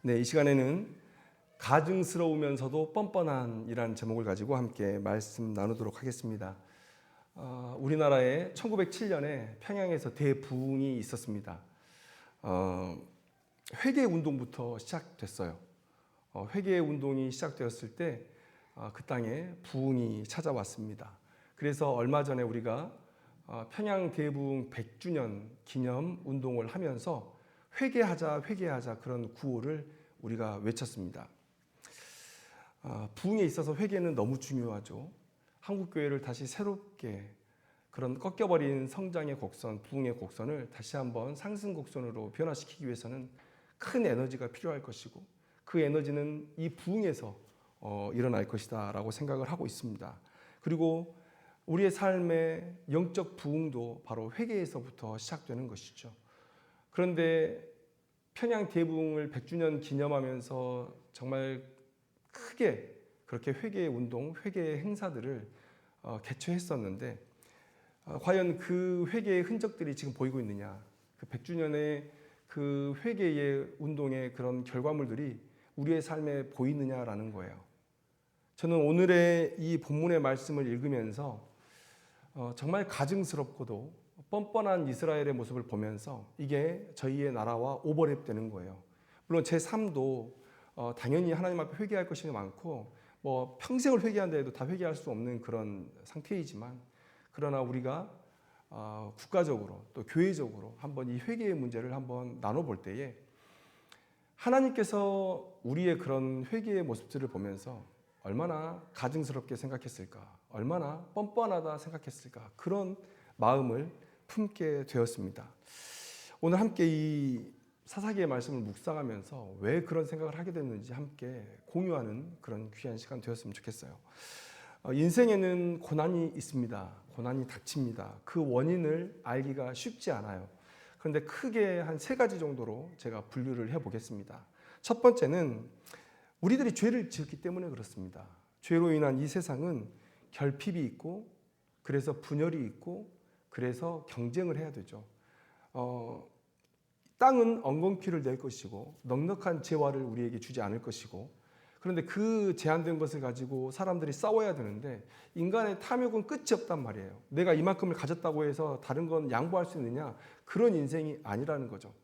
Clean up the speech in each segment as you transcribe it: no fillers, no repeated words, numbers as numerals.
네, 이 시간에는 가증스러우면서도 뻔뻔한이라는 제목을 가지고 함께 말씀 나누도록 하겠습니다. 우리나라에 1907년에 평양에서 대부흥이 있었습니다. 회계 운동부터 시작됐어요. 회계 운동이 시작되었을 때 그 땅에 부흥이 찾아왔습니다. 그래서 얼마 전에 우리가 평양 대부흥 100주년 기념 운동을 하면서 회개하자 그런 구호를 우리가 외쳤습니다. 부흥에 있어서 회개는 너무 중요하죠. 한국교회를 다시 새롭게 그런 꺾여버린 성장의 곡선, 부흥의 곡선을 다시 한번 상승 곡선으로 변화시키기 위해서는 큰 에너지가 필요할 것이고, 그 에너지는 이 부흥에서 일어날 것이다 라고 생각을 하고 있습니다. 그리고 우리의 삶의 영적 부흥도 바로 회개에서부터 시작되는 것이죠. 그런데 평양 대부흥을 100주년 기념하면서 정말 크게 그렇게 회개 운동, 회개 행사들을 개최했었는데 과연 그 회개의 흔적들이 지금 보이고 있느냐? 그 100주년의 그 회개의 운동의 그런 결과물들이 우리의 삶에 보이느냐라는 거예요. 저는 오늘의 이 본문의 말씀을 읽으면서 정말 가증스럽고도 뻔뻔한 이스라엘의 모습을 보면서 이게 저희의 나라와 오버랩되는 거예요. 물론 제 삶도 당연히 하나님 앞에 회개할 것이 많고 뭐 평생을 회개한다 해도 다 회개할 수 없는 그런 상태이지만, 그러나 우리가 국가적으로 또 교회적으로 한번 이 회개의 문제를 한번 나눠볼 때에 하나님께서 우리의 그런 회개의 모습들을 보면서 얼마나 가증스럽게 생각했을까, 얼마나 뻔뻔하다 생각했을까, 그런 마음을 품게 되었습니다. 오늘 함께 이 사사기의 말씀을 묵상하면서 왜 그런 생각을 하게 됐는지 함께 공유하는 그런 귀한 시간 되었으면 좋겠어요. 인생에는 고난이 있습니다. 고난이 닥칩니다. 그 원인을 알기가 쉽지 않아요. 그런데 크게 한 3가지 정도로 제가 분류를 해보겠습니다. 첫 번째는 우리들이 죄를 지었기 때문에 그렇습니다. 죄로 인한 이 세상은 결핍이 있고, 그래서 분열이 있고, 그래서 경쟁을 해야 되죠. 땅은 엉겅퀴를 낼 것이고 넉넉한 재화를 우리에게 주지 않을 것이고, 그런데 그 제한된 것을 가지고 사람들이 싸워야 되는데 인간의 탐욕은 끝이 없단 말이에요. 내가 이만큼을 가졌다고 해서 다른 건 양보할 수 있느냐? 그런 인생이 아니라는 거죠.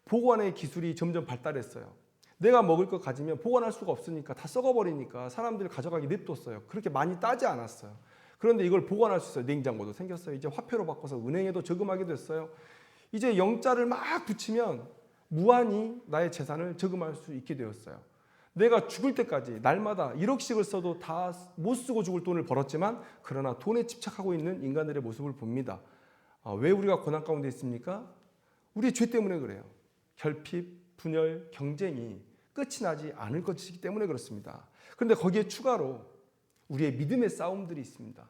보관의 기술이 점점 발달했어요. 내가 먹을 거 가지면 보관할 수가 없으니까 다 썩어버리니까 사람들이 가져가기 냅뒀어요. 그렇게 많이 따지 않았어요. 그런데 이걸 보관할 수 있어요. 냉장고도 생겼어요. 이제 화폐로 바꿔서 은행에도 저금하게 됐어요. 이제 영자를 막 붙이면 무한히 나의 재산을 저금할 수 있게 되었어요. 내가 죽을 때까지 날마다 1억씩을 써도 다 못 쓰고 죽을 돈을 벌었지만, 그러나 돈에 집착하고 있는 인간들의 모습을 봅니다. 왜 우리가 고난 가운데 있습니까? 우리의 죄 때문에 그래요. 결핍, 분열, 경쟁이 끝이 나지 않을 것이기 때문에 그렇습니다. 그런데 거기에 추가로 우리의 믿음의 싸움들이 있습니다.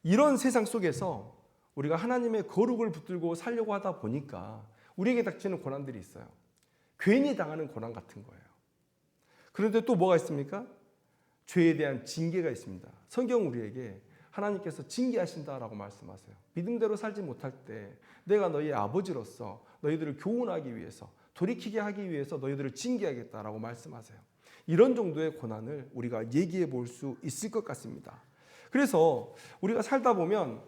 이런 세상 속에서 우리가 하나님의 거룩을 붙들고 살려고 하다 보니까 우리에게 닥치는 고난들이 있어요. 괜히 당하는 고난 같은 거예요. 그런데 또 뭐가 있습니까? 죄에 대한 징계가 있습니다. 성경 우리에게 하나님께서 징계하신다라고 말씀하세요. 믿음대로 살지 못할 때 내가 너희의 아버지로서 너희들을 교훈하기 위해서, 돌이키게 하기 위해서 너희들을 징계하겠다라고 말씀하세요. 이런 정도의 고난을 우리가 얘기해 볼 수 있을 것 같습니다. 그래서 우리가 살다 보면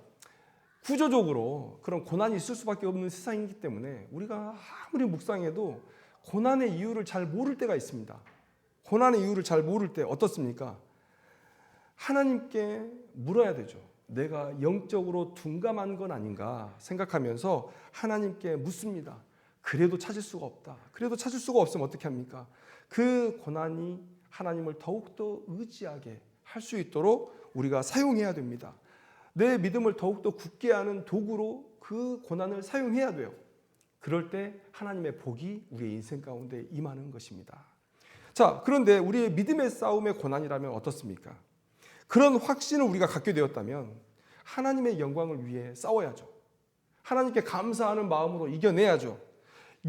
구조적으로 그런 고난이 있을 수밖에 없는 세상이기 때문에 우리가 아무리 묵상해도 고난의 이유를 잘 모를 때가 있습니다. 고난의 이유를 잘 모를 때 어떻습니까? 하나님께 물어야 되죠. 내가 영적으로 둔감한 건 아닌가 생각하면서 하나님께 묻습니다. 그래도 찾을 수가 없다. 그래도 찾을 수가 없으면 어떻게 합니까? 그 고난이 하나님을 더욱더 의지하게 할 수 있도록 우리가 사용해야 됩니다. 내 믿음을 더욱더 굳게 하는 도구로 그 고난을 사용해야 돼요. 그럴 때 하나님의 복이 우리의 인생 가운데 임하는 것입니다. 자, 그런데 우리의 믿음의 싸움의 고난이라면 어떻습니까? 그런 확신을 우리가 갖게 되었다면 하나님의 영광을 위해 싸워야죠. 하나님께 감사하는 마음으로 이겨내야죠.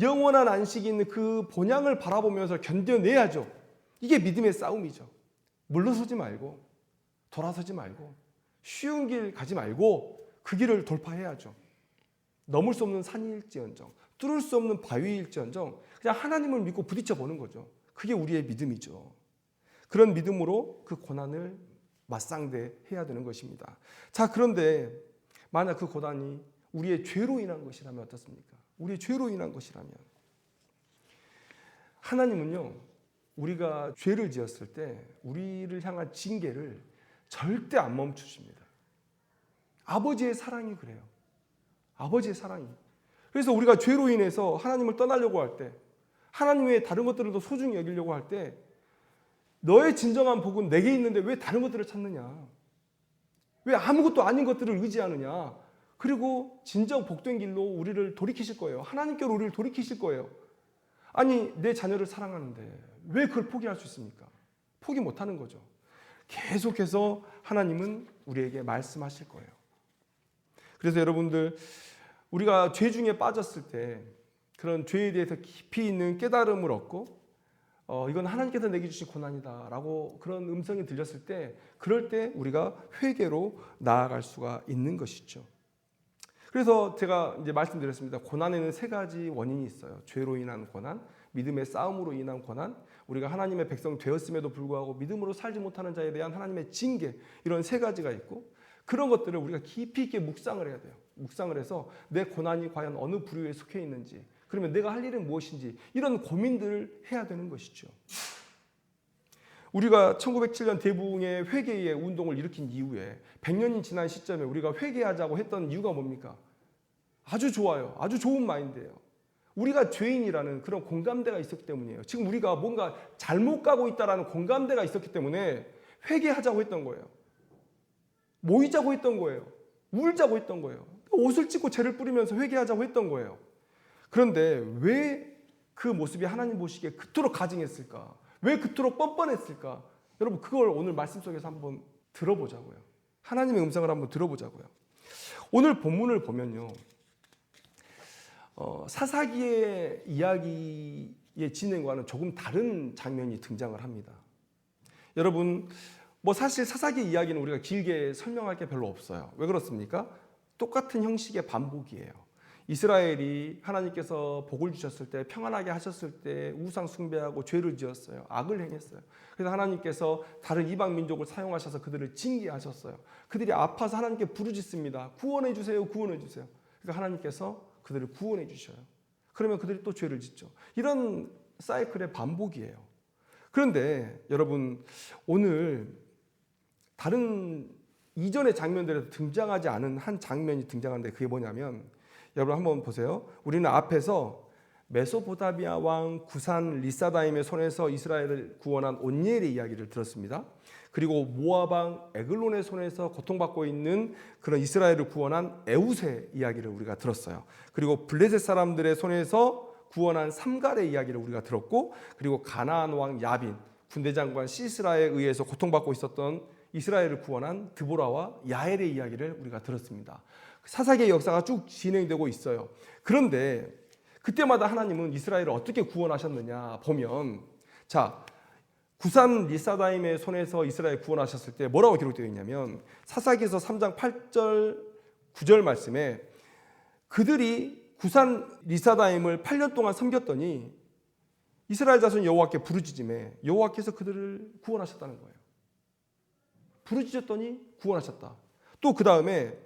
영원한 안식이 있는 그 본향을 바라보면서 견뎌내야죠. 이게 믿음의 싸움이죠. 물러서지 말고, 돌아서지 말고, 쉬운 길 가지 말고 그 길을 돌파해야죠. 넘을 수 없는 산일지언정, 뚫을 수 없는 바위일지언정 그냥 하나님을 믿고 부딪혀 보는 거죠. 그게 우리의 믿음이죠. 그런 믿음으로 그 고난을 맞상대해야 되는 것입니다. 자, 그런데 만약 그 고난이 우리의 죄로 인한 것이라면 어떻습니까? 우리의 죄로 인한 것이라면 하나님은요, 우리가 죄를 지었을 때 우리를 향한 징계를 절대 안 멈추십니다. 아버지의 사랑이 그래요. 아버지의 사랑이. 그래서 우리가 죄로 인해서 하나님을 떠나려고 할 때, 하나님 외에 다른 것들을 더 소중히 여기려고 할 때, 너의 진정한 복은 내게 있는데 왜 다른 것들을 찾느냐? 왜 아무것도 아닌 것들을 의지하느냐? 그리고 진정 복된 길로 우리를 돌이키실 거예요. 하나님께로 우리를 돌이키실 거예요. 아니, 내 자녀를 사랑하는데 왜 그걸 포기할 수 있습니까? 포기 못하는 거죠. 계속해서 하나님은 우리에게 말씀하실 거예요. 그래서 여러분들, 우리가 죄 중에 빠졌을 때 그런 죄에 대해서 깊이 있는 깨달음을 얻고 이건 하나님께서 내게 주신 고난이다 라고 그런 음성이 들렸을 때, 그럴 때 우리가 회개로 나아갈 수가 있는 것이죠. 그래서 제가 이제 말씀드렸습니다. 고난에는 세 가지 원인이 있어요. 죄로 인한 고난, 믿음의 싸움으로 인한 고난, 우리가 하나님의 백성 되었음에도 불구하고 믿음으로 살지 못하는 자에 대한 하나님의 징계, 이런 세 가지가 있고, 그런 것들을 우리가 깊이 있게 묵상을 해야 돼요. 묵상을 해서 내 고난이 과연 어느 부류에 속해 있는지, 그러면 내가 할 일은 무엇인지, 이런 고민들을 해야 되는 것이죠. 우리가 1907년 대부흥의 회개의 운동을 일으킨 이후에 100년이 지난 시점에 우리가 회개하자고 했던 이유가 뭡니까? 아주 좋아요. 아주 좋은 마인드예요. 우리가 죄인이라는 그런 공감대가 있었기 때문이에요. 지금 우리가 뭔가 잘못 가고 있다는 공감대가 있었기 때문에 회개하자고 했던 거예요. 모이자고 했던 거예요. 울자고 했던 거예요. 옷을 찢고 죄를 뿌리면서 회개하자고 했던 거예요. 그런데 왜 그 모습이 하나님 보시기에 그토록 가증했을까? 왜 그토록 뻔뻔했을까? 여러분, 그걸 오늘 말씀 속에서 한번 들어보자고요. 하나님의 음성을 한번 들어보자고요. 오늘 본문을 보면요, 사사기의 이야기의 진행과는 조금 다른 장면이 등장을 합니다. 여러분, 사실 사사기 이야기는 우리가 길게 설명할 게 별로 없어요. 왜 그렇습니까? 똑같은 형식의 반복이에요. 이스라엘이 하나님께서 복을 주셨을 때, 평안하게 하셨을 때 우상 숭배하고 죄를 지었어요. 악을 행했어요. 그래서 하나님께서 다른 이방 민족을 사용하셔서 그들을 징계하셨어요. 그들이 아파서 하나님께 부르짖습니다. 구원해 주세요, 구원해 주세요. 그러니까 하나님께서 그들을 구원해 주셔요. 그러면 그들이 또 죄를 짓죠. 이런 사이클의 반복이에요. 그런데 여러분, 오늘 다른 이전의 장면들에서 등장하지 않은 한 장면이 등장하는데, 그게 뭐냐면, 여러분 한번 보세요. 우리는 앞에서 메소포타미아 왕 구산 리사다임의 손에서 이스라엘을 구원한 온니엘의 이야기를 들었습니다. 그리고 모압 왕 에글론의 손에서 고통받고 있는 그런 이스라엘을 구원한 에웃의 이야기를 우리가 들었어요. 그리고 블레셋 사람들의 손에서 구원한 삼갈의 이야기를 우리가 들었고, 그리고 가나안 왕 야빈, 군대 장관 시스라에 의해서 고통받고 있었던 이스라엘을 구원한 드보라와 야엘의 이야기를 우리가 들었습니다. 사사기의 역사가 쭉 진행되고 있어요. 그런데 그때마다 하나님은 이스라엘을 어떻게 구원하셨느냐 보면, 자, 구산 리사다임의 손에서 이스라엘 구원하셨을 때 뭐라고 기록되어 있냐면, 사사기에서 3장 8절 9절 말씀에 그들이 구산 리사다임을 8년 동안 섬겼더니 이스라엘 자손 여호와께 부르짖음에 여호와께서 그들을 구원하셨다는 거예요. 부르짖었더니 구원하셨다. 또 그 다음에,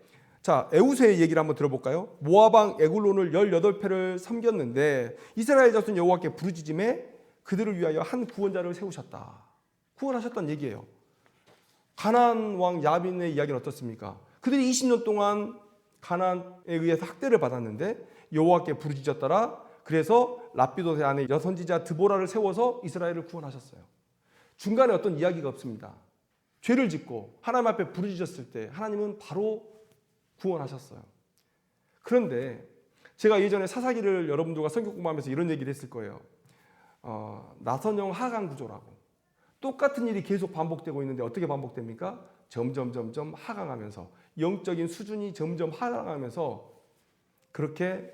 자, 에웃의 얘기를 한번 들어볼까요? 모압 왕 에글론을 18패를 섬겼는데 이스라엘 자손 여호와께 부르짖음에 그들을 위하여 한 구원자를 세우셨다. 구원하셨다는 얘기예요. 가나안 왕 야빈의 이야기는 어떻습니까? 그들이 20년 동안 가나안에 의해서 학대를 받았는데 여호와께 부르짖었더라. 그래서 랍비도의 아내 여선지자 드보라를 세워서 이스라엘을 구원하셨어요. 중간에 어떤 이야기가 없습니다. 죄를 짓고 하나님 앞에 부르짖었을 때 하나님은 바로 구원하셨어요. 그런데 제가 예전에 사사기를 여러분들과 성경 공부하면서 이런 얘기를 했을 거예요. 나선형 하강 구조라고. 똑같은 일이 계속 반복되고 있는데 어떻게 반복됩니까? 점점 하강하면서, 영적인 수준이 점점 하강하면서 그렇게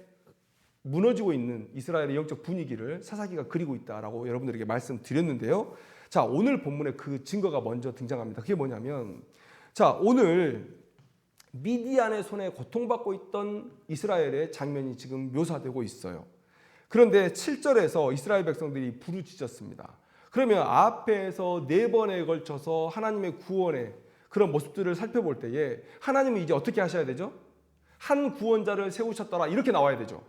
무너지고 있는 이스라엘의 영적 분위기를 사사기가 그리고 있다라고 여러분들에게 말씀드렸는데요. 자, 오늘 본문에 그 증거가 먼저 등장합니다. 그게 뭐냐면, 자, 오늘 미디안의 손에 고통받고 있던 이스라엘의 장면이 지금 묘사되고 있어요. 그런데 7절에서 이스라엘 백성들이 부르짖었습니다. 그러면 앞에서 4번에 걸쳐서 하나님의 구원의 그런 모습들을 살펴볼 때에 하나님은 이제 어떻게 하셔야 되죠? 한 구원자를 세우셨더라 이렇게 나와야 되죠.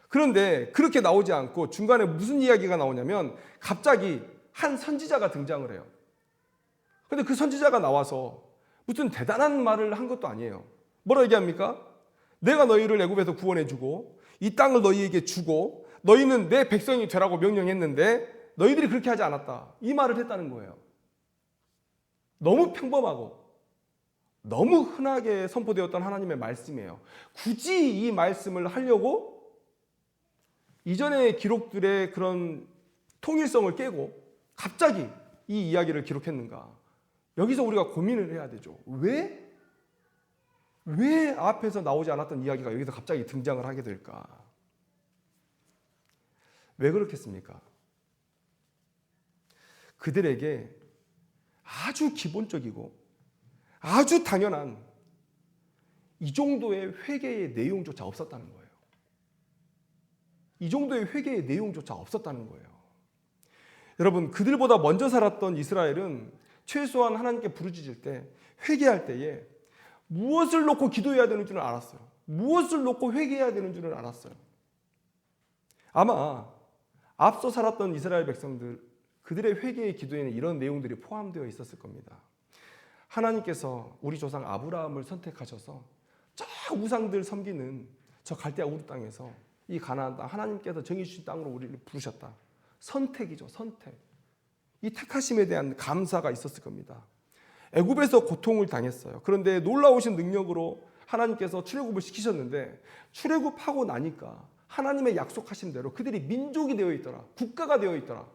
그런데 그렇게 나오지 않고 중간에 무슨 이야기가 나오냐면 갑자기 한 선지자가 등장을 해요. 그런데 그 선지자가 나와서 무슨 대단한 말을 한 것도 아니에요. 뭐라 얘기합니까? 내가 너희를 애굽에서 구원해주고 이 땅을 너희에게 주고 너희는 내 백성이 되라고 명령했는데 너희들이 그렇게 하지 않았다. 이 말을 했다는 거예요. 너무 평범하고 너무 흔하게 선포되었던 하나님의 말씀이에요. 굳이 이 말씀을 하려고 이전의 기록들의 그런 통일성을 깨고 갑자기 이 이야기를 기록했는가? 여기서 우리가 고민을 해야 되죠. 왜 앞에서 나오지 않았던 이야기가 여기서 갑자기 등장을 하게 될까? 왜 그렇겠습니까? 그들에게 아주 기본적이고 아주 당연한 이 정도의 회개의 내용조차 없었다는 거예요. 이 정도의 회개의 내용조차 없었다는 거예요. 여러분, 그들보다 먼저 살았던 이스라엘은 최소한 하나님께 부르짖을 때, 회개할 때에 무엇을 놓고 기도해야 되는 줄은 알았어요. 무엇을 놓고 회개해야 되는 줄은 알았어요. 아마 앞서 살았던 이스라엘 백성들, 그들의 회개의 기도에는 이런 내용들이 포함되어 있었을 겁니다. 하나님께서 우리 조상 아브라함을 선택하셔서 저 우상들 섬기는 저 갈대아 우르 땅에서 이 가나안 땅, 하나님께서 정해 주신 땅으로 우리를 부르셨다. 선택이죠, 선택. 이 택하심에 대한 감사가 있었을 겁니다. 애굽에서 고통을 당했어요. 그런데 놀라우신 능력으로 하나님께서 출애굽을 시키셨는데 출애굽하고 나니까 하나님의 약속하신 대로 그들이 민족이 되어 있더라. 국가가 되어 있더라.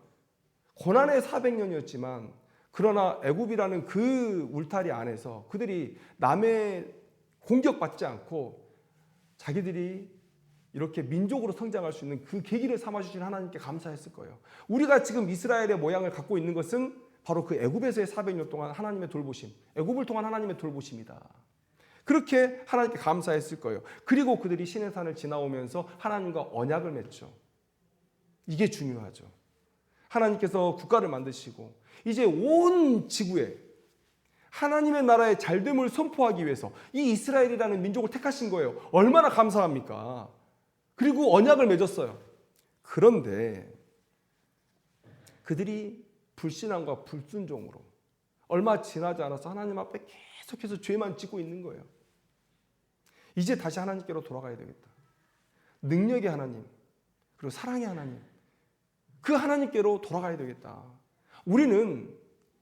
고난의 400년이었지만 그러나 애굽이라는 그 울타리 안에서 그들이 남의 공격받지 않고 자기들이 이렇게 민족으로 성장할 수 있는 그 계기를 삼아주신 하나님께 감사했을 거예요. 우리가 지금 이스라엘의 모양을 갖고 있는 것은 바로 그 애굽에서의 400년 동안 하나님의 돌보심, 애굽을 통한 하나님의 돌보심이다. 그렇게 하나님께 감사했을 거예요. 그리고 그들이 시내산을 지나오면서 하나님과 언약을 맺죠. 이게 중요하죠. 하나님께서 국가를 만드시고 이제 온 지구에 하나님의 나라의 잘됨을 선포하기 위해서 이 이스라엘이라는 민족을 택하신 거예요. 얼마나 감사합니까? 그리고 언약을 맺었어요. 그런데 그들이 불신앙과 불순종으로 얼마 지나지 않아서 하나님 앞에 계속해서 죄만 짓고 있는 거예요. 이제 다시 하나님께로 돌아가야 되겠다. 능력의 하나님, 그리고 사랑의 하나님, 그 하나님께로 돌아가야 되겠다. 우리는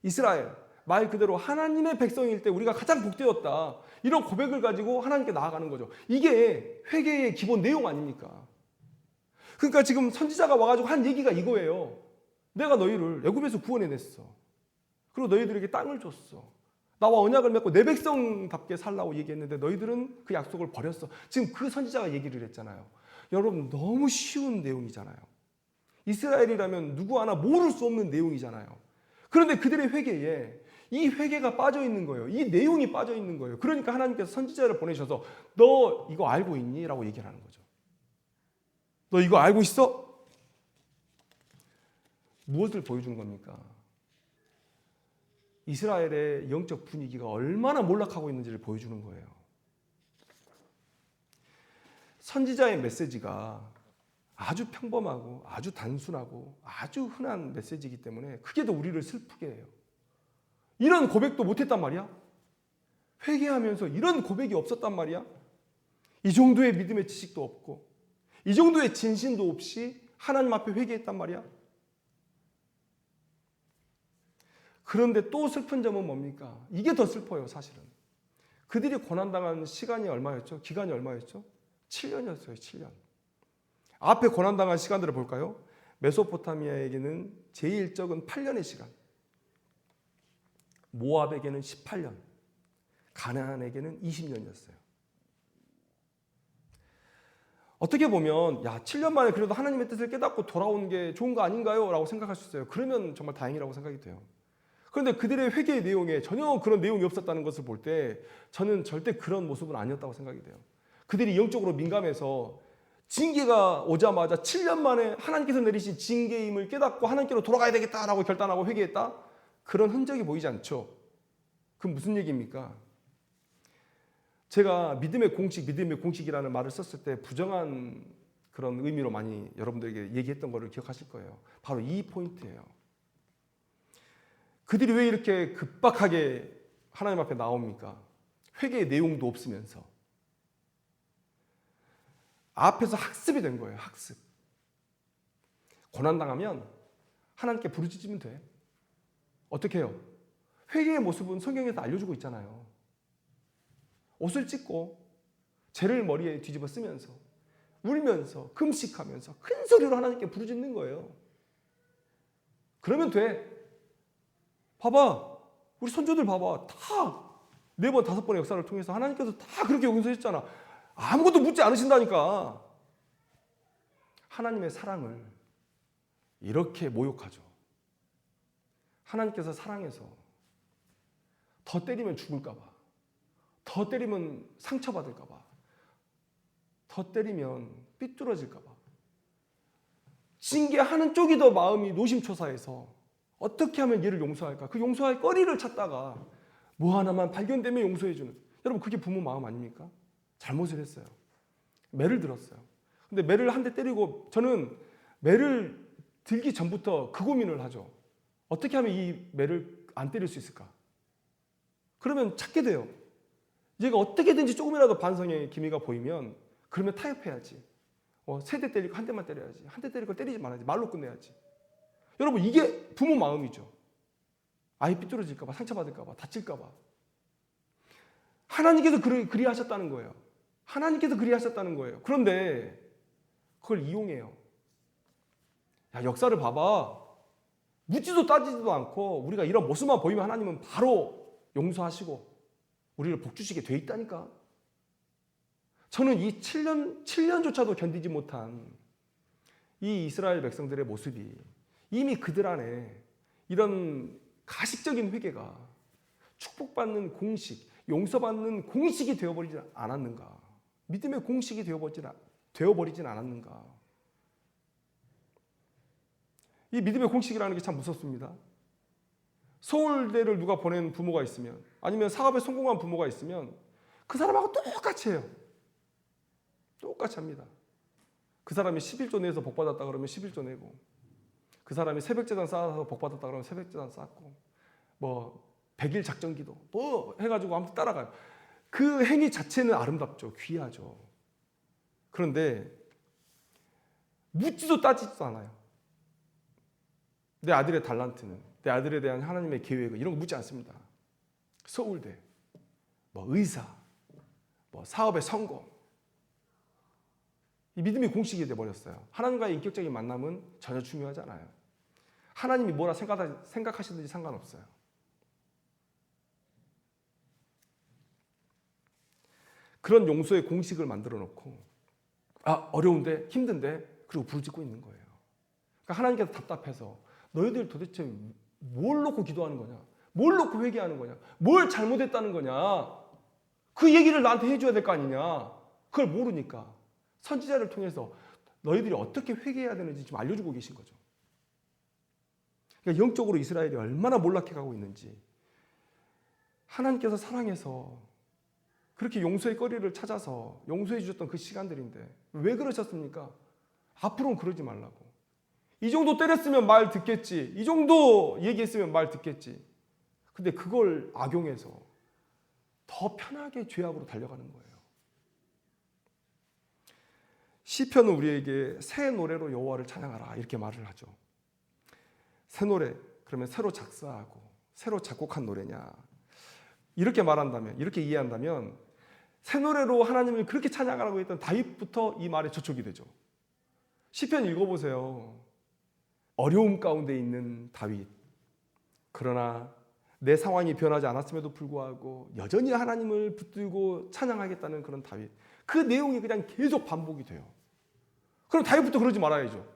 이스라엘, 말 그대로 하나님의 백성일 때 우리가 가장 복되었다. 이런 고백을 가지고 하나님께 나아가는 거죠. 이게 회개의 기본 내용 아닙니까? 그러니까 지금 선지자가 와가지고 한 얘기가 이거예요. 내가 너희를 애굽에서 구원해냈어. 그리고 너희들에게 땅을 줬어. 나와 언약을 맺고 내 백성답게 살라고 얘기했는데 너희들은 그 약속을 버렸어. 지금 그 선지자가 얘기를 했잖아요. 여러분, 너무 쉬운 내용이잖아요. 이스라엘이라면 누구 하나 모를 수 없는 내용이잖아요. 그런데 그들의 회개에 이 회개가 빠져 있는 거예요. 이 내용이 빠져 있는 거예요. 그러니까 하나님께서 선지자를 보내셔서 너 이거 알고 있니? 라고 얘기를 하는 거죠. 너 이거 알고 있어? 무엇을 보여준 겁니까? 이스라엘의 영적 분위기가 얼마나 몰락하고 있는지를 보여주는 거예요. 선지자의 메시지가 아주 평범하고 아주 단순하고 아주 흔한 메시지이기 때문에 그게 더 우리를 슬프게 해요. 이런 고백도 못했단 말이야? 회개하면서 이런 고백이 없었단 말이야? 이 정도의 믿음의 지식도 없고 이 정도의 진심도 없이 하나님 앞에 회개했단 말이야? 그런데 또 슬픈 점은 뭡니까? 이게 더 슬퍼요, 사실은. 그들이 고난당한 시간이 얼마였죠? 기간이 얼마였죠? 7년이었어요, 7년. 앞에 고난당한 시간들을 볼까요? 메소포타미아에게는 제일 적은 8년의 시간, 모압에게는 18년, 가나안에게는 20년이었어요. 어떻게 보면 7년 만에 그래도 하나님의 뜻을 깨닫고 돌아온 게 좋은 거 아닌가요? 라고 생각할 수 있어요. 그러면 정말 다행이라고 생각이 돼요. 그런데 그들의 회개의 내용에 전혀 그런 내용이 없었다는 것을 볼 때 저는 절대 그런 모습은 아니었다고 생각이 돼요. 그들이 영적으로 민감해서 징계가 오자마자 7년 만에 하나님께서 내리신 징계임을 깨닫고 하나님께로 돌아가야 되겠다라고 결단하고 회개했다? 그런 흔적이 보이지 않죠. 그건 무슨 얘기입니까? 제가 믿음의 공식이라는 말을 썼을 때 부정한 그런 의미로 많이 여러분들에게 얘기했던 것을 기억하실 거예요. 바로 이 포인트예요. 그들이 왜 이렇게 급박하게 하나님 앞에 나옵니까? 회개의 내용도 없으면서. 앞에서 학습이 된 거예요. 학습. 고난당하면 하나님께 부르짖으면 돼. 어떻게 해요? 회개의 모습은 성경에서 알려주고 있잖아요. 옷을 찢고 죄를 머리에 뒤집어 쓰면서 울면서 금식하면서 큰 소리로 하나님께 부르짖는 거예요. 그러면 돼. 봐봐. 우리 선조들 봐봐. 다 4번, 5번의 역사를 통해서 하나님께서 다 그렇게 용서했잖아. 아무것도 묻지 않으신다니까. 하나님의 사랑을 이렇게 모욕하죠. 하나님께서 사랑해서 더 때리면 죽을까 봐. 더 때리면 상처받을까 봐. 더 때리면 삐뚤어질까 봐. 징계하는 쪽이 더 마음이 노심초사해서 어떻게 하면 얘를 용서할까? 그 용서할 거리를 찾다가 뭐 하나만 발견되면 용서해주는. 여러분 그게 부모 마음 아닙니까? 잘못을 했어요. 매를 들었어요. 근데 매를 한 대 때리고 저는 매를 들기 전부터 그 고민을 하죠. 어떻게 하면 이 매를 안 때릴 수 있을까? 그러면 찾게 돼요. 얘가 어떻게든지 조금이라도 반성의 기미가 보이면 그러면 타협해야지. 3대 때리고 한 대만 때려야지. 한 대 때리고 때리지 말아야지. 말로 끝내야지. 여러분 이게 부모 마음이죠. 아이 삐뚤어질까 봐, 상처받을까 봐, 다칠까 봐. 하나님께서 그리하셨다는 거예요. 하나님께서 그리하셨다는 거예요. 그런데 그걸 이용해요. 야, 역사를 봐봐. 묻지도 따지지도 않고 우리가 이런 모습만 보이면 하나님은 바로 용서하시고 우리를 복주시게 돼 있다니까. 저는 이 7년조차도 견디지 못한 이 이스라엘 백성들의 모습이 이미 그들 안에 이런 가식적인 회개가 축복받는 공식, 용서받는 공식이 되어버리지 않았는가. 믿음의 공식이 되어버리진 않았는가. 이 믿음의 공식이라는 게 참 무섭습니다. 서울대를 누가 보낸 부모가 있으면 아니면 사업에 성공한 부모가 있으면 그 사람하고 똑같이 해요. 똑같이 합니다. 그 사람이 11조 내서 복받았다 그러면 11조 내고 그 사람이 새벽제단 쌓아서 복받았다 그러면 새벽제단 쌓고 뭐 100일 작전기도 뭐 해가지고 아무튼 따라가요. 그 행위 자체는 아름답죠. 귀하죠. 그런데 묻지도 따지지도 않아요. 내 아들의 달란트는, 내 아들에 대한 하나님의 계획은 이런 거 묻지 않습니다. 서울대, 뭐 의사, 뭐 사업의 성공. 이 믿음이 공식이 돼버렸어요. 하나님과의 인격적인 만남은 전혀 중요하지 않아요. 하나님이 뭐라 생각하시든지 상관없어요. 그런 용서의 공식을 만들어 놓고 어려운데 힘든데 그리고 부르짖고 있는 거예요. 그러니까 하나님께서 답답해서 너희들 도대체 뭘 놓고 기도하는 거냐? 뭘 놓고 회개하는 거냐? 뭘 잘못했다는 거냐? 그 얘기를 나한테 해줘야 될 거 아니냐? 그걸 모르니까 선지자를 통해서 너희들이 어떻게 회개해야 되는지 지금 알려주고 계신 거죠. 그러니까 영적으로 이스라엘이 얼마나 몰락해 가고 있는지 하나님께서 사랑해서 그렇게 용서의 거리를 찾아서 용서해 주셨던 그 시간들인데 왜 그러셨습니까? 앞으로는 그러지 말라고. 이 정도 때렸으면 말 듣겠지. 이 정도 얘기했으면 말 듣겠지. 근데 그걸 악용해서 더 편하게 죄악으로 달려가는 거예요. 시편은 우리에게 새 노래로 여호와를 찬양하라 이렇게 말을 하죠. 새 노래 그러면 새로 작사하고 새로 작곡한 노래냐 이렇게 말한다면 이렇게 이해한다면 새 노래로 하나님을 그렇게 찬양하라고 했던 다윗부터 이 말에 저촉이 되죠. 시편 읽어보세요. 어려움 가운데 있는 다윗. 그러나 내 상황이 변하지 않았음에도 불구하고 여전히 하나님을 붙들고 찬양하겠다는 그런 다윗. 그 내용이 그냥 계속 반복이 돼요. 그럼 다윗부터 그러지 말아야죠.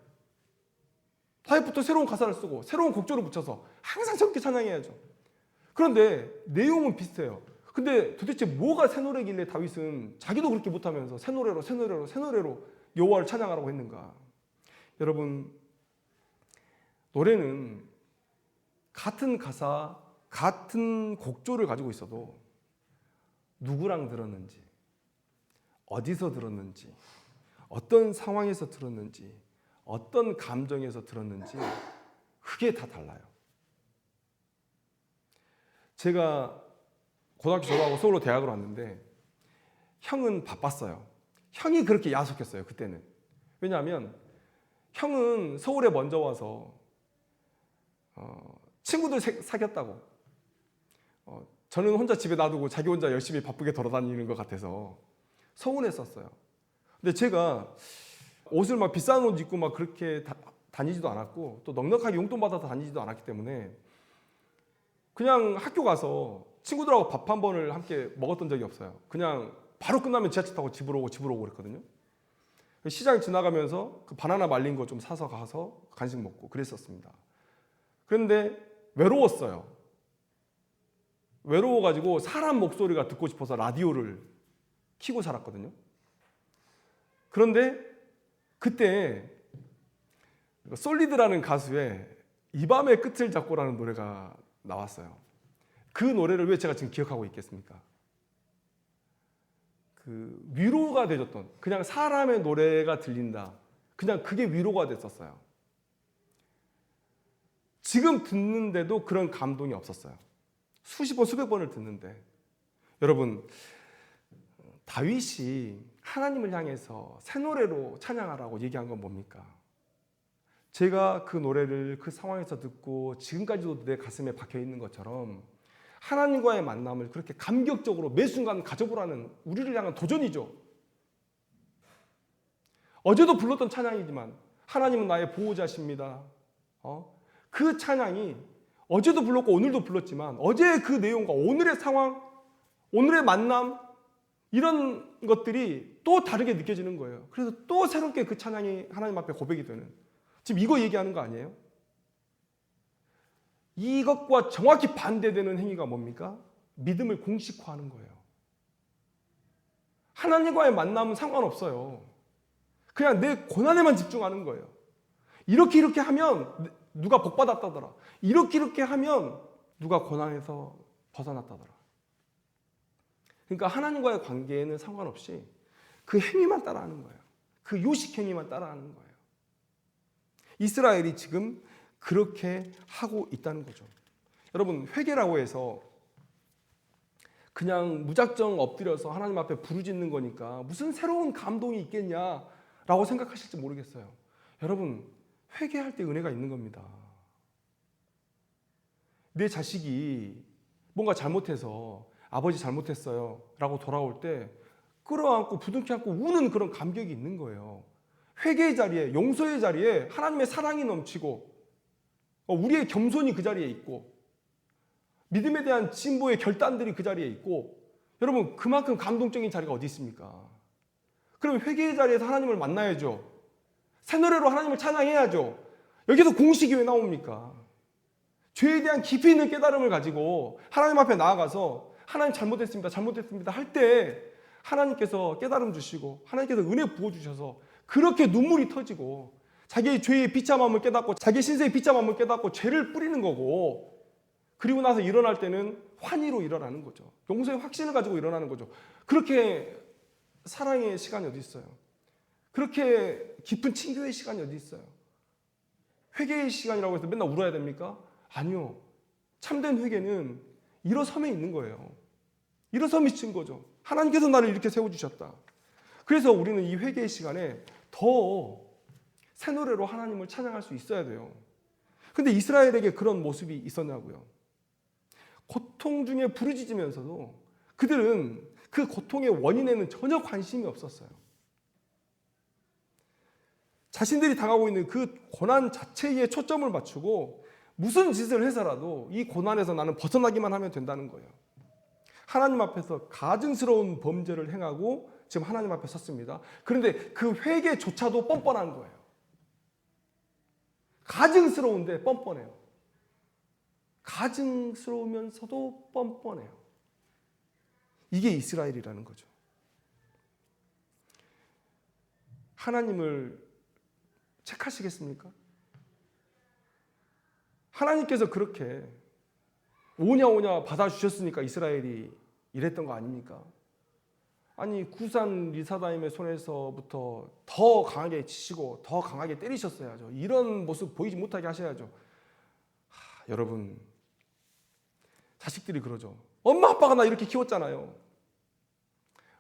다윗부터 새로운 가사를 쓰고 새로운 곡조를 붙여서 항상 새롭게 찬양해야죠. 그런데 내용은 비슷해요. 근데 도대체 뭐가 새 노래길래 다윗은 자기도 그렇게 못하면서 새 노래로 여호와를 찬양하라고 했는가? 여러분, 노래는 같은 가사, 같은 곡조를 가지고 있어도 누구랑 들었는지, 어디서 들었는지, 어떤 상황에서 들었는지, 어떤 감정에서 들었는지 그게 다 달라요. 제가 고등학교 졸업하고 서울로 대학을 왔는데 형은 바빴어요. 형이 그렇게 야속했어요, 그때는. 왜냐하면 형은 서울에 먼저 와서 친구들 사귀었다고. 저는 혼자 집에 놔두고 자기 혼자 열심히 바쁘게 돌아다니는 것 같아서 서운했었어요. 근데 제가 옷을 막 비싼 옷 입고 막 그렇게 다니지도 않았고 또 넉넉하게 용돈 받아서 다니지도 않았기 때문에 그냥 학교 가서 친구들하고 밥 한 번을 함께 먹었던 적이 없어요. 그냥 바로 끝나면 지하철 타고 집으로 오고 그랬거든요. 시장 지나가면서 그 바나나 말린 거 좀 사서 가서 간식 먹고 그랬었습니다. 그런데 외로웠어요. 외로워가지고 사람 목소리가 듣고 싶어서 라디오를 켜고 살았거든요. 그런데 그때 솔리드라는 가수의 이 밤의 끝을 잡고라는 노래가 나왔어요. 그 노래를 왜 제가 지금 기억하고 있겠습니까? 그 위로가 되줬던, 그냥 사람의 노래가 들린다, 그냥 그게 위로가 됐었어요. 지금 듣는데도 그런 감동이 없었어요. 수십 번 수백 번을 듣는데. 여러분, 다윗이 하나님을 향해서 새 노래로 찬양하라고 얘기한 건 뭡니까? 제가 그 노래를 그 상황에서 듣고 지금까지도 내 가슴에 박혀 있는 것처럼 하나님과의 만남을 그렇게 감격적으로 매 순간 가져보라는 우리를 향한 도전이죠. 어제도 불렀던 찬양이지만 하나님은 나의 보호자십니다. 그 찬양이 어제도 불렀고 오늘도 불렀지만 어제의 그 내용과 오늘의 상황, 오늘의 만남, 이런 것들이 또 다르게 느껴지는 거예요. 그래서 또 새롭게 그 찬양이 하나님 앞에 고백이 되는, 지금 이거 얘기하는 거 아니에요? 이것과 정확히 반대되는 행위가 뭡니까? 믿음을 공식화하는 거예요. 하나님과의 만남은 상관없어요. 그냥 내 고난에만 집중하는 거예요. 이렇게 하면 누가 복받았다더라. 이렇게 하면 누가 고난에서 벗어났다더라. 그러니까 하나님과의 관계에는 상관없이 그 행위만 따라하는 거예요. 그 요식 행위만 따라하는 거예요. 이스라엘이 지금 그렇게 하고 있다는 거죠. 여러분, 회개라고 해서 그냥 무작정 엎드려서 하나님 앞에 부르짖는 거니까 무슨 새로운 감동이 있겠냐라고 생각하실지 모르겠어요. 여러분, 회개할 때 은혜가 있는 겁니다. 내 자식이 뭔가 잘못해서 아버지 잘못했어요 라고 돌아올 때 끌어안고 부둥켜 안고 우는 그런 감격이 있는 거예요. 회개의 자리에, 용서의 자리에 하나님의 사랑이 넘치고 우리의 겸손이 그 자리에 있고 믿음에 대한 진보의 결단들이 그 자리에 있고, 여러분, 그만큼 감동적인 자리가 어디 있습니까? 그럼 회개의 자리에서 하나님을 만나야죠. 새 노래로 하나님을 찬양해야죠. 여기서 공식이 왜 나옵니까? 죄에 대한 깊이 있는 깨달음을 가지고 하나님 앞에 나아가서 하나님 잘못했습니다 할 때 하나님께서 깨달음 주시고 하나님께서 은혜 부어주셔서 그렇게 눈물이 터지고 자기의 죄의 비참함을 깨닫고 자기의 신세의 비참함을 깨닫고 죄를 뿌리는 거고, 그리고 나서 일어날 때는 환희로 일어나는 거죠. 용서의 확신을 가지고 일어나는 거죠. 그렇게 사랑의 시간이 어디 있어요? 그렇게 깊은 친교의 시간이 어디 있어요? 회개의 시간이라고 해서 맨날 울어야 됩니까? 아니요. 참된 회개는 일어섬에 있는 거예요. 일어섬이 친 거죠. 하나님께서 나를 이렇게 세워주셨다. 그래서 우리는 이 회개의 시간에 더 새 노래로 하나님을 찬양할 수 있어야 돼요. 근데 이스라엘에게 그런 모습이 있었냐고요. 고통 중에 부르짖으면서도 그들은 그 고통의 원인에는 전혀 관심이 없었어요. 자신들이 당하고 있는 그 고난 자체에 초점을 맞추고 무슨 짓을 해서라도 이 고난에서 나는 벗어나기만 하면 된다는 거예요. 하나님 앞에서 가증스러운 범죄를 행하고 지금 하나님 앞에 섰습니다. 그런데 그 회개조차도 뻔뻔한 거예요. 가증스러운데 뻔뻔해요. 가증스러우면서도 뻔뻔해요. 이게 이스라엘이라는 거죠. 하나님을 책하시겠습니까? 하나님께서 그렇게 오냐 받아주셨으니까 이스라엘이 이랬던 거 아닙니까? 아니 구산 리사다임의 손에서부터 더 강하게 치시고 더 강하게 때리셨어야죠. 이런 모습 보이지 못하게 하셔야죠. 여러분, 자식들이 그러죠. 엄마 아빠가 나 이렇게 키웠잖아요.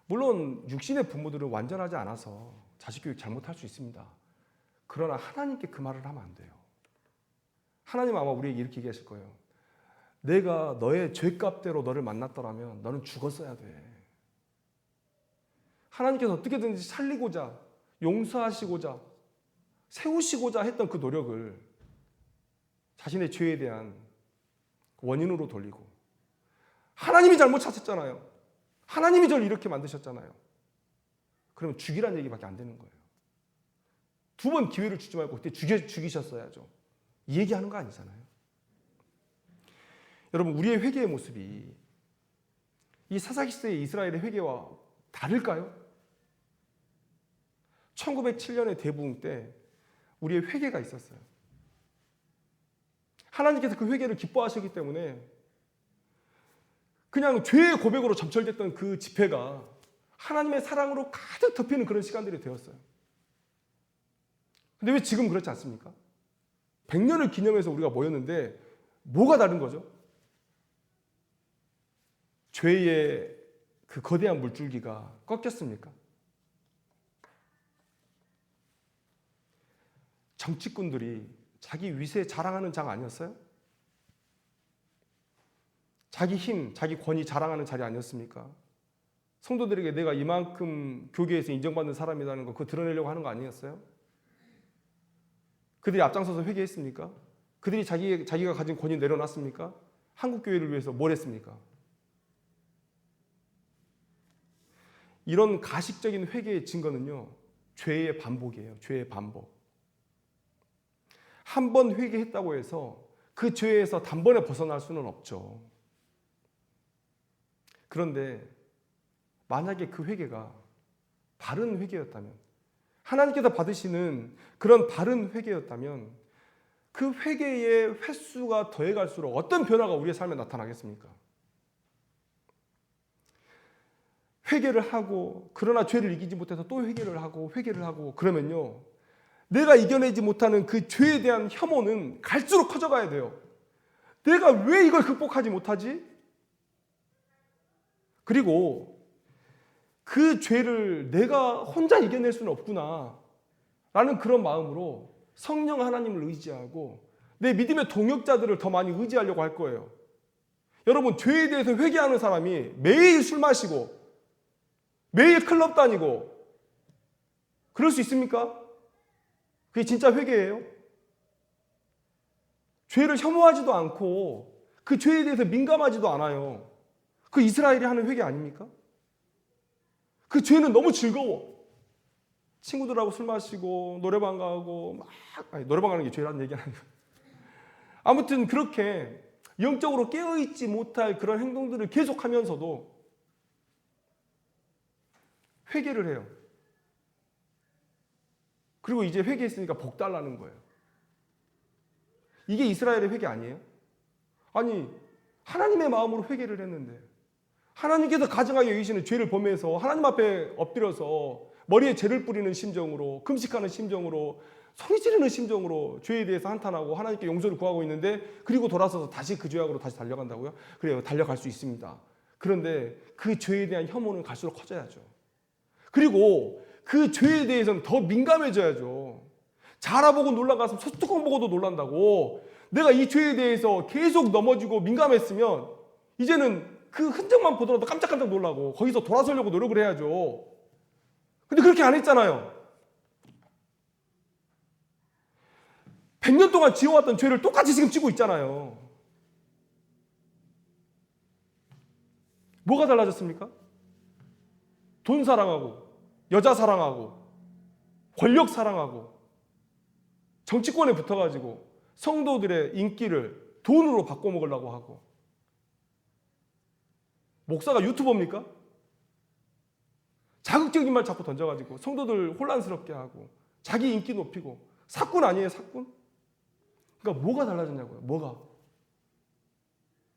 물론 육신의 부모들은 완전하지 않아서 자식 교육 잘못할 수 있습니다. 그러나 하나님께 그 말을 하면 안 돼요. 하나님 아마 우리에게 이렇게 얘기하실 거예요. 내가 너의 죄값대로 너를 만났더라면 너는 죽었어야 돼. 하나님께서 어떻게든지 살리고자, 용서하시고자, 세우시고자 했던 그 노력을 자신의 죄에 대한 원인으로 돌리고, 하나님이 잘못 찾았잖아요. 하나님이 저를 이렇게 만드셨잖아요. 그러면 죽이란 얘기밖에 안 되는 거예요. 두 번 기회를 주지 말고 그때 죽이셨어야죠. 이 얘기하는 거 아니잖아요. 여러분, 우리의 회개의 모습이 이 사사기시대의 이스라엘의 회개와 다를까요? 1907년의 대부흥 때 우리의 회개가 있었어요. 하나님께서 그 회개를 기뻐하셨기 때문에 그냥 죄의 고백으로 점철됐던 그 집회가 하나님의 사랑으로 가득 덮이는 그런 시간들이 되었어요. 근데 왜 지금 그렇지 않습니까? 100년을 기념해서 우리가 모였는데 뭐가 다른 거죠? 죄의 그 거대한 물줄기가 꺾였습니까? 정치꾼들이 자기 위세 자랑하는 장 아니었어요? 자기 힘, 자기 권위 자랑하는 자리 아니었습니까? 성도들에게 내가 이만큼 교계에서 인정받는 사람이라는 거 그거 드러내려고 하는 거 아니었어요? 그들이 앞장서서 회개했습니까? 그들이 자기가 가진 권위 내려놨습니까? 한국교회를 위해서 뭘 했습니까? 이런 가식적인 회개의 증거는요, 죄의 반복이에요. 죄의 반복. 한 번 회개했다고 해서 그 죄에서 단번에 벗어날 수는 없죠. 그런데 만약에 그 회개가 바른 회개였다면, 하나님께서 받으시는 그런 바른 회개였다면 그 회개의 횟수가 더해갈수록 어떤 변화가 우리의 삶에 나타나겠습니까? 회개를 하고 그러나 죄를 이기지 못해서 또 회개를 하고 그러면요, 내가 이겨내지 못하는 그 죄에 대한 혐오는 갈수록 커져가야 돼요. 내가 왜 이걸 극복하지 못하지? 그리고 그 죄를 내가 혼자 이겨낼 수는 없구나 라는 그런 마음으로 성령 하나님을 의지하고 내 믿음의 동역자들을 더 많이 의지하려고 할 거예요. 여러분, 죄에 대해서 회개하는 사람이 매일 술 마시고 매일 클럽 다니고 그럴 수 있습니까? 그게 진짜 회개예요? 죄를 혐오하지도 않고 그 죄에 대해서 민감하지도 않아요. 그 이스라엘이 하는 회개 아닙니까? 그 죄는 너무 즐거워. 친구들하고 술 마시고 노래방 가고 노래방 가는 게 죄라는 얘기는 아니고, 아무튼 그렇게 영적으로 깨어있지 못할 그런 행동들을 계속하면서도 회개를 해요. 그리고 이제 회개했으니까 복 달라는 거예요. 이게 이스라엘의 회개 아니에요? 아니, 하나님의 마음으로 회개를 했는데 하나님께서 가증하게 여기시는 죄를 보면서 하나님 앞에 엎드려서 머리에 죄를 뿌리는 심정으로, 금식하는 심정으로, 소리 지르는 심정으로 죄에 대해서 한탄하고 하나님께 용서를 구하고 있는데, 그리고 돌아서서 다시 그 죄악으로 다시 달려간다고요? 그래요, 달려갈 수 있습니다. 그런데 그 죄에 대한 혐오는 갈수록 커져야죠. 그리고 그 죄에 대해서는 더 민감해져야죠. 자라보고 놀라가서 소뚜껑 보고도 놀란다고. 내가 이 죄에 대해서 계속 넘어지고 민감했으면 이제는 그 흔적만 보더라도 깜짝깜짝 놀라고 거기서 돌아서려고 노력을 해야죠. 근데 그렇게 안 했잖아요. 100년 동안 지어왔던 죄를 똑같이 지금 지고 있잖아요. 뭐가 달라졌습니까? 돈 사랑하고, 여자 사랑하고, 권력 사랑하고, 정치권에 붙어가지고 성도들의 인기를 돈으로 바꿔먹으려고 하고. 목사가 유튜버입니까? 자극적인 말 자꾸 던져가지고 성도들 혼란스럽게 하고 자기 인기 높이고 사꾼 아니에요, 사꾼? 그러니까 뭐가 달라졌냐고요, 뭐가?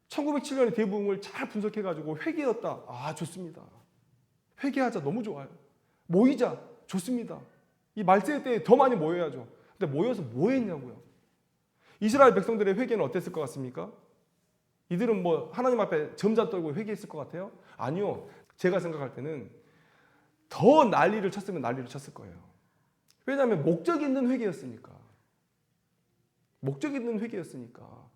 1907년에 대부흥을 잘 분석해가지고 회개였다. 아, 좋습니다. 회개하자, 너무 좋아요. 모이자, 좋습니다. 이 말세 때 더 많이 모여야죠. 근데 모여서 뭐 했냐고요. 이스라엘 백성들의 회개는 어땠을 것 같습니까? 이들은 뭐 하나님 앞에 점자 떨고 회개했을 것 같아요? 아니요. 제가 생각할 때는 더 난리를 쳤으면 난리를 쳤을 거예요. 왜냐하면 목적 있는 회개였으니까. 목적 있는 회개였으니까.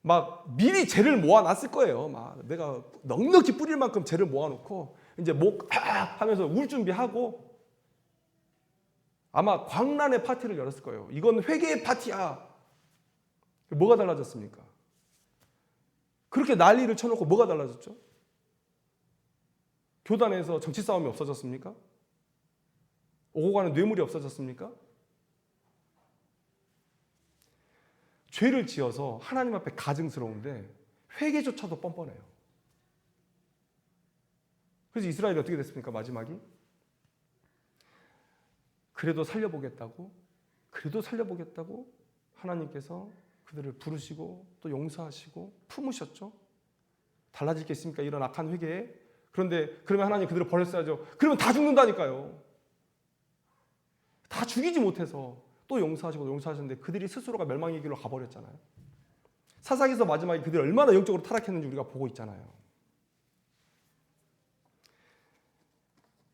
막 미리 죄를 모아놨을 거예요. 막 내가 넉넉히 뿌릴 만큼 죄를 모아놓고 이제 하면서 울 준비하고 아마 광란의 파티를 열었을 거예요. 이건 회개의 파티야. 뭐가 달라졌습니까? 그렇게 난리를 쳐놓고 뭐가 달라졌죠? 교단에서 정치 싸움이 없어졌습니까? 오고 가는 뇌물이 없어졌습니까? 죄를 지어서 하나님 앞에 가증스러운데 회개조차도 뻔뻔해요. 그래서 이스라엘이 어떻게 됐습니까? 마지막이 그래도 살려보겠다고 하나님께서 그들을 부르시고 또 용서하시고 품으셨죠. 달라질 게 있습니까? 이런 악한 회개에. 그런데 그러면 하나님 그들을 버렸어야죠. 그러면 다 죽는다니까요. 다 죽이지 못해서 또 용서하셨는데 그들이 스스로가 멸망의 길로 가버렸잖아요. 사사기서 마지막에 그들이 얼마나 영적으로 타락했는지 우리가 보고 있잖아요.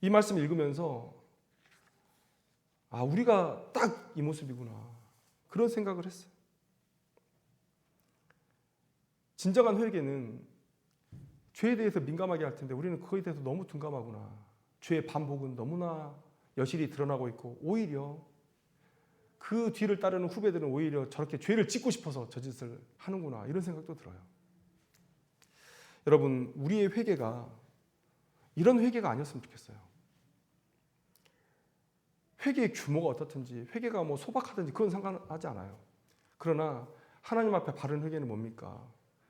이 말씀 읽으면서 아, 우리가 딱 이 모습이구나, 그런 생각을 했어요. 진정한 회개는 죄에 대해서 민감하게 할 텐데 우리는 그거에 대해서 너무 둔감하구나. 죄의 반복은 너무나 여실히 드러나고 있고 오히려 그 뒤를 따르는 후배들은 오히려 저렇게 죄를 짓고 싶어서 저 짓을 하는구나, 이런 생각도 들어요. 여러분, 우리의 회개가 이런 회개가 아니었으면 좋겠어요. 회개의 규모가 어떻든지, 회개가 뭐 소박하든지 그건 상관하지 않아요. 그러나 하나님 앞에 바른 회개는 뭡니까?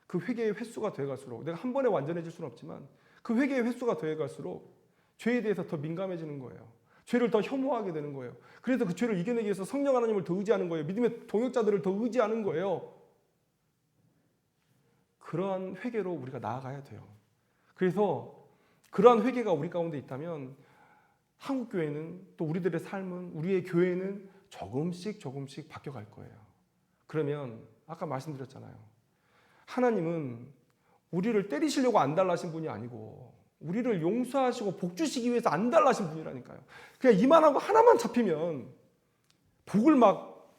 그 회개의 횟수가 되어갈수록, 내가 한 번에 완전해질 수는 없지만 그 회개의 횟수가 되어갈수록 죄에 대해서 더 민감해지는 거예요. 죄를 더 혐오하게 되는 거예요. 그래서 그 죄를 이겨내기 위해서 성령 하나님을 더 의지하는 거예요. 믿음의 동역자들을 더 의지하는 거예요. 그러한 회개로 우리가 나아가야 돼요. 그래서 그러한 회개가 우리 가운데 있다면 한국교회는, 또 우리들의 삶은, 우리의 교회는 조금씩 바뀌어갈 거예요. 그러면 아까 말씀드렸잖아요. 하나님은 우리를 때리시려고 안 달라신 분이 아니고 우리를 용서하시고 복 주시기 위해서 안 달라신 분이라니까요. 그냥 이만한 거 하나만 잡히면 복을 막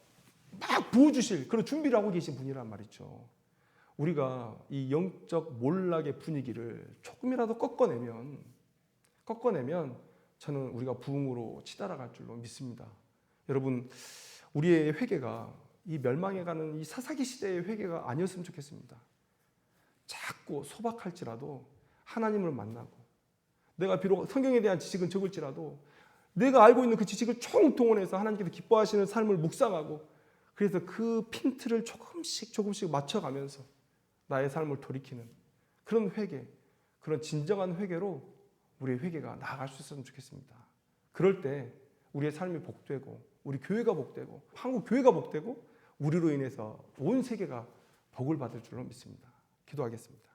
부어주실 그런 준비를 하고 계신 분이란 말이죠. 우리가 이 영적 몰락의 분위기를 조금이라도 꺾어내면 저는 우리가 부흥으로 치달아갈 줄로 믿습니다. 여러분, 우리의 회개가 이 멸망해가는 이 사사기 시대의 회개가 아니었으면 좋겠습니다. 작고 소박할지라도 하나님을 만나고, 내가 비록 성경에 대한 지식은 적을지라도 내가 알고 있는 그 지식을 총동원해서 하나님께서 기뻐하시는 삶을 묵상하고, 그래서 그 핀트를 조금씩 맞춰가면서 나의 삶을 돌이키는 그런 회개, 그런 진정한 회개로 우리의 회개가 나아갈 수 있었으면 좋겠습니다. 그럴 때 우리의 삶이 복되고, 우리 교회가 복되고, 한국 교회가 복되고, 우리로 인해서 온 세계가 복을 받을 줄로 믿습니다. 기도하겠습니다.